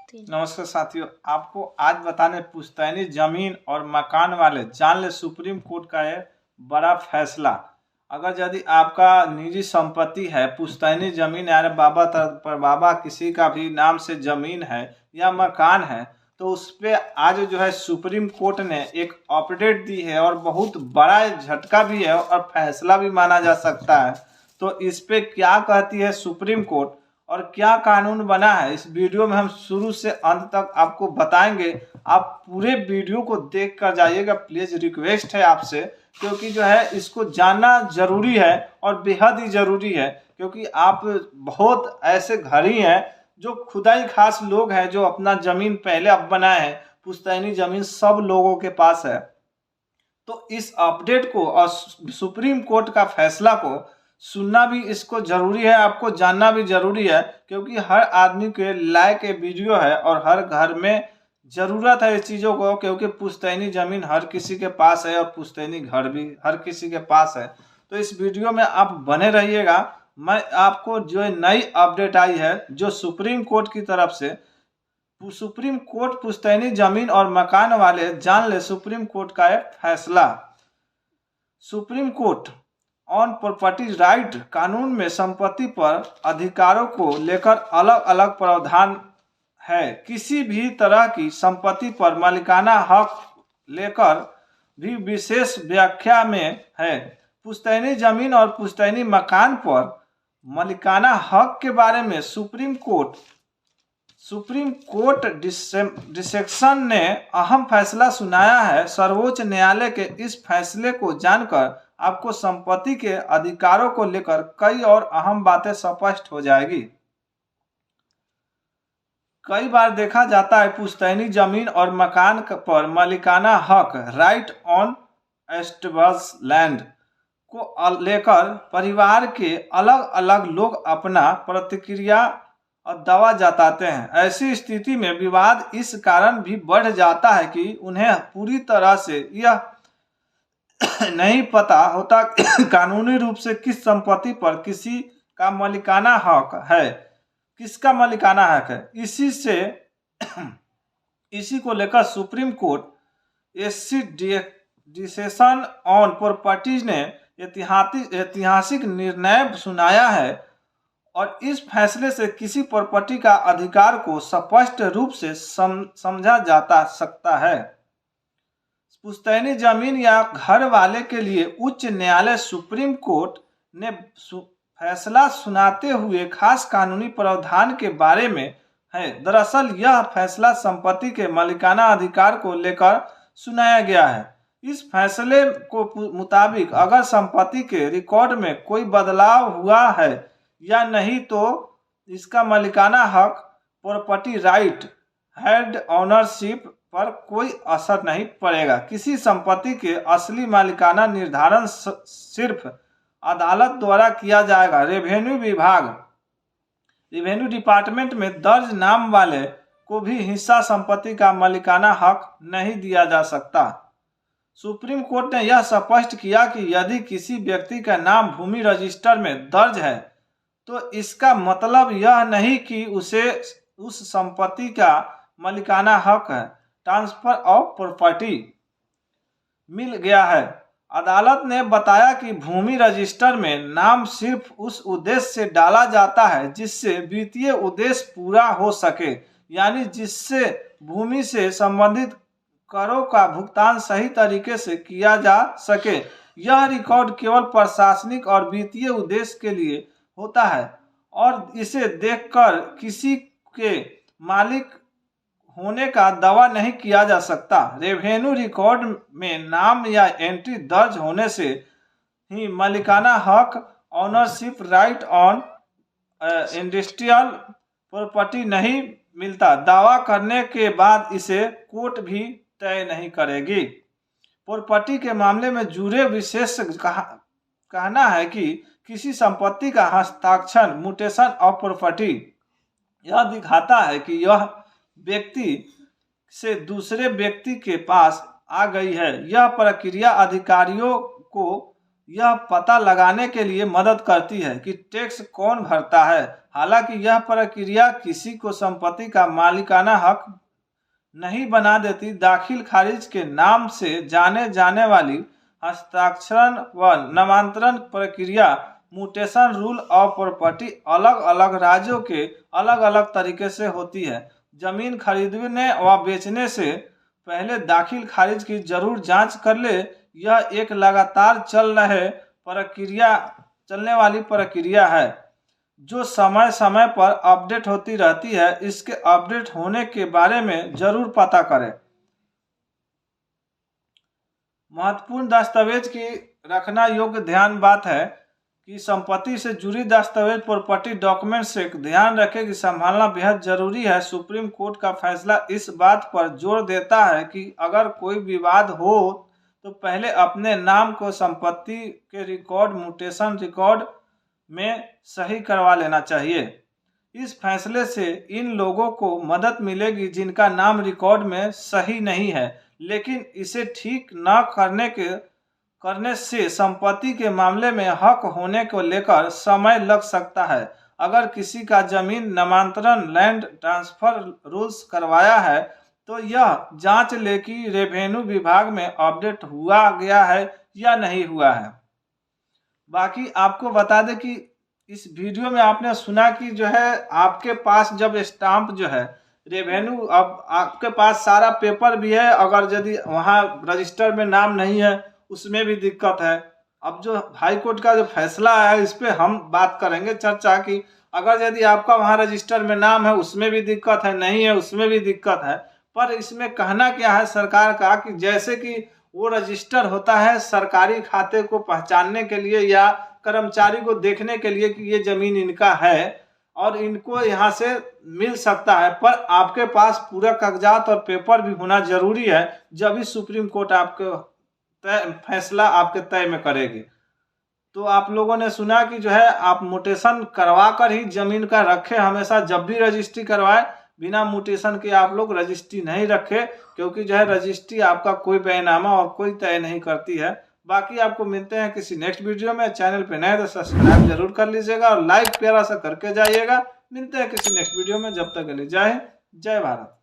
नमस्कार साथियों, आपको आज बताने पुश्तैनी जमीन और मकान वाले जान ले सुप्रीम कोर्ट का है बड़ा फैसला। अगर यदि आपका निजी संपत्ति है, पुश्तैनी जमीन यानी बाबा पर बाबा किसी का भी नाम से जमीन है या मकान है, तो उस पर आज जो है सुप्रीम कोर्ट ने एक अपडेट दी है और बहुत बड़ा झटका भी है और फैसला भी माना जा सकता है। तो इस पे क्या कहती है सुप्रीम कोर्ट और क्या कानून बना है, इस वीडियो में हम शुरू से अंत तक आपको बताएंगे। आप पूरे वीडियो को देख कर जाइएगा, प्लीज रिक्वेस्ट है आपसे, क्योंकि जो है इसको जानना जरूरी है और बेहद ही जरूरी है। क्योंकि आप बहुत ऐसे घर ही हैं जो खुदाई खास लोग हैं जो अपना जमीन पहले अब बनाए हैं, पुश्तैनी जमीन सब लोगों के पास है। तो इस अपडेट को और सुप्रीम कोर्ट का फैसला को सुनना भी इसको जरूरी है, आपको जानना भी जरूरी है, क्योंकि हर आदमी के लायक ये वीडियो है और हर घर में जरूरत है इस चीज़ों को। क्योंकि पुश्तैनी जमीन हर किसी के पास है और पुश्तैनी घर भी हर किसी के पास है। तो इस वीडियो में आप बने रहिएगा। मैं आपको जो नई अपडेट आई है जो सुप्रीम कोर्ट की तरफ से, सुप्रीम कोर्ट पुश्तैनी जमीन और मकान वाले जान ले सुप्रीम कोर्ट का एक फैसला। Supreme court on property right कानून में संपत्ति पर अधिकारों को लेकर अलग अलग प्रावधान है। किसी भी तरह की संपत्ति पर मालिकाना हक लेकर भी विशेष व्याख्या में है। पुश्तैनी जमीन और पुश्तैनी मकान पर मालिकाना हक के बारे में सुप्रीम कोर्ट डिसेक्शन ने अहम फैसला सुनाया है। सर्वोच्च न्यायालय के इस फैसले को जानकर आपको संपत्ति के अधिकारों को लेकर कई और अहम बातें स्पष्ट हो जाएगी। कई बार देखा जाता है पुश्तैनी जमीन और मकान पर मालिकाना हक राइट ऑन एस्टेब्लिश लैंड को लेकर परिवार के अलग अलग लोग अपना प्रतिक्रिया और दावा जताते हैं। ऐसी स्थिति में विवाद इस कारण भी बढ़ जाता है कि उन्हें पूरी तरह से यह नहीं पता होता कानूनी रूप से किस संपत्ति पर किसी का मालिकाना हक है, किसका मालिकाना हक है। इसी को लेकर Supreme Court SC decision on properties ने ऐतिहासिक निर्णय सुनाया है और इस फैसले से किसी प्रॉपर्टी का अधिकार को स्पष्ट रूप से समझा जा सकता है। पुश्तैनी जमीन या घर वाले के लिए उच्च न्यायालय सुप्रीम कोर्ट ने फैसला सुनाते हुए खास कानूनी प्रावधान के बारे में है। दरअसल यह फैसला संपत्ति के मालिकाना अधिकार को लेकर सुनाया गया है। इस फैसले को मुताबिक अगर संपत्ति के रिकॉर्ड में कोई बदलाव हुआ है या नहीं तो इसका मालिकाना हक प्रॉपर्टी राइट हेड ऑनरशिप पर कोई असर नहीं पड़ेगा। किसी संपत्ति के असली मालिकाना निर्धारण सिर्फ अदालत द्वारा किया जाएगा। रेवेन्यू डिपार्टमेंट में दर्ज नाम वाले को भी हिस्सा संपत्ति का मालिकाना हक नहीं दिया जा सकता। सुप्रीम कोर्ट ने यह स्पष्ट किया कि यदि किसी व्यक्ति का नाम भूमि रजिस्टर में दर्ज है तो इसका मतलब यह नहीं कि उसे उस संपत्ति का मालिकाना हक है, ट्रांसफर ऑफ प्रॉपर्टी मिल गया है। अदालत ने बताया कि भूमि रजिस्टर में नाम सिर्फ उस उद्देश्य से डाला जाता है जिससे वित्तीय उद्देश्य पूरा हो सके, यानी जिससे भूमि से संबंधित करों का भुगतान सही तरीके से किया जा सके। यह रिकॉर्ड केवल प्रशासनिक और वित्तीय उद्देश्य के लिए होता है और इसे देखकर किसी के मालिक होने का दावा नहीं किया जा सकता। रेवेन्यू रिकॉर्ड में नाम या एंट्री दर्ज होने से ही मालिकाना हक ownership right on industrial property नहीं मिलता। दावा करने के बाद इसे कोर्ट भी तय नहीं करेगी। प्रॉपर्टी के मामले में जुड़े विशेष कहना है कि किसी संपत्ति का हस्ताक्षर म्यूटेशन ऑफ प्रॉपर्टी यह दिखाता है कि यह व्यक्ति से दूसरे व्यक्ति के पास आ गई है। यह प्रक्रिया अधिकारियों को यह पता लगाने के लिए मदद करती है कि टैक्स कौन भरता है। हालांकि यह प्रक्रिया किसी को संपत्ति का मालिकाना हक नहीं बना देती। दाखिल खारिज के नाम से जाने जाने वाली हस्ताक्षरण व नामांतरण प्रक्रिया म्यूटेशन रूल ऑफ प्रॉपर्टी अलग अलग राज्यों के अलग अलग तरीके से होती है। जमीन खरीदने व बेचने से पहले दाखिल खारिज की जरूर जांच कर ले। यह एक लगातार चलने वाली प्रक्रिया है जो समय समय पर अपडेट होती रहती है। इसके अपडेट होने के बारे में जरूर पता करें। महत्वपूर्ण दस्तावेज की रखना योग्य ध्यान बात है कि संपत्ति से जुड़ी दस्तावेज प्रॉपर्टी डॉक्यूमेंट से ध्यान रखें कि संभालना बेहद जरूरी है। सुप्रीम कोर्ट का फैसला इस बात पर जोर देता है कि अगर कोई विवाद हो तो पहले अपने नाम को संपत्ति के रिकॉर्ड म्यूटेशन रिकॉर्ड में सही करवा लेना चाहिए। इस फैसले से इन लोगों को मदद मिलेगी जिनका नाम रिकॉर्ड में सही नहीं है, लेकिन इसे ठीक न करने से संपत्ति के मामले में हक होने को लेकर समय लग सकता है। अगर किसी का जमीन नामांतरण लैंड ट्रांसफर रूल्स करवाया है तो यह जांच ले कि रेवेन्यू विभाग में अपडेट हुआ गया है या नहीं हुआ है। बाकी आपको बता दें कि इस वीडियो में आपने सुना कि जो है आपके पास जब स्टाम्प जो है रेवेन्यू, अब आपके पास सारा पेपर भी है, अगर यदि वहाँ रजिस्टर में नाम नहीं है उसमें भी दिक्कत है। अब जो हाई कोर्ट का जो फैसला है इस पे हम बात करेंगे चर्चा की। अगर यदि आपका वहाँ रजिस्टर में नाम है उसमें भी दिक्कत है, नहीं है उसमें भी दिक्कत है। पर इसमें कहना क्या है सरकार का कि जैसे कि वो रजिस्टर होता है सरकारी खाते को पहचानने के लिए या कर्मचारी को देखने के लिए कि ये जमीन इनका है और इनको यहाँ से मिल सकता है, पर आपके पास पूरा कागजात और पेपर भी होना जरूरी है, जब भी सुप्रीम कोर्ट आपको फैसला आपके तय में करेगी। तो आप लोगों ने सुना कि जो है आप म्यूटेशन करवा कर ही जमीन का रखें। हमेशा जब भी रजिस्ट्री करवाए बिना म्यूटेशन के आप लोग रजिस्ट्री नहीं रखें, क्योंकि जो है रजिस्ट्री आपका कोई बैनामा और कोई तय नहीं करती है। बाकी आपको मिलते हैं किसी नेक्स्ट वीडियो में। चैनल पे नए तो सब्सक्राइब जरूर कर लीजिएगा और लाइक प्यारा सा करके जाइएगा। मिलते हैं किसी नेक्स्ट वीडियो में, जब तक के लिए जय हिंद जय भारत।